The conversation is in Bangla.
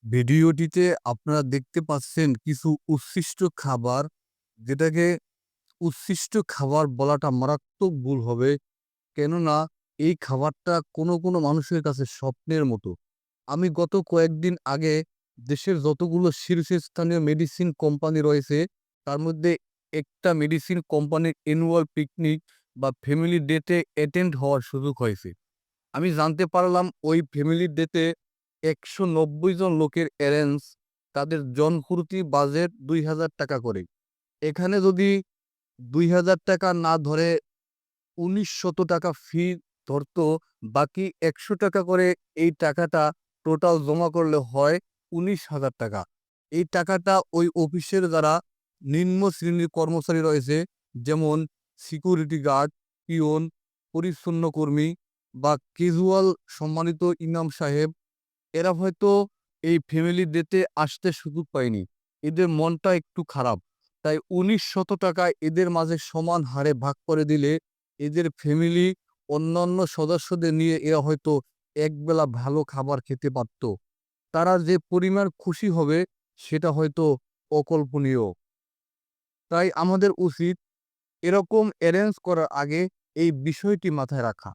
ভিডিওটিতে আপনারা দেখতে পাচ্ছেন কিছু উচ্ছিষ্ট খাবার, যেটাকে উচ্ছিষ্ট খাবার বলাটা মারাত্মক ভুল হবে। কেননা এই খাবারটা কোনো মানুষের কাছে স্বপ্নের মতো। আমি গত কয়েকদিন আগে দেশের যতগুলো শীর্ষস্থানীয় মেডিসিন কোম্পানি রয়েছে, তার মধ্যে একটা মেডিসিন কোম্পানির অ্যানুয়াল পিকনিক বা ফ্যামিলি ডেতে অ্যাটেন্ড হওয়ার সুযোগ হয়েছে। আমি জানতে পারলাম ওই ফ্যামিলি ডেতে ১৯০ জন লোকের অ্যারেঞ্জ, তাদের জনপ্রতি বাজেট ৳২,০০০ করে। এখানে যদি ৳২,০০০ না ধরে ৳১৯০০ ফি ধরতো, বাকি ৳১০০ করে এই টাকাটা টোটাল জমা করলে হয় ৳১৯,০০০। এই টাকাটা ওই অফিসের যারা নিম্ন শ্রেণীর কর্মচারী রয়েছে, যেমন সিকিউরিটি গার্ড, পিয়ন, পরিচ্ছন্ন কর্মী বা ক্যাজুয়াল সম্মানিত ইমাম সাহেব, এরা হয়তো এই ফ্যামিলি ডেতে আসতে সুযোগ পায়নি। এদের মনটা একটু খারাপ। তাই ৳১৯০০ এদের মাঝে সমান হারে ভাগ করে দিলে এদের ফ্যামিলি অন্যান্য সদস্যদের নিয়ে এরা হয়তো একবেলা ভালো খাবার খেতে পারত। তারা যে পরিমাণ খুশি হবে সেটা হয়তো অকল্পনীয়। তাই আমাদের উচিত এরকম এরেঞ্জ করার আগে এই বিষয়টি মাথায় রাখা।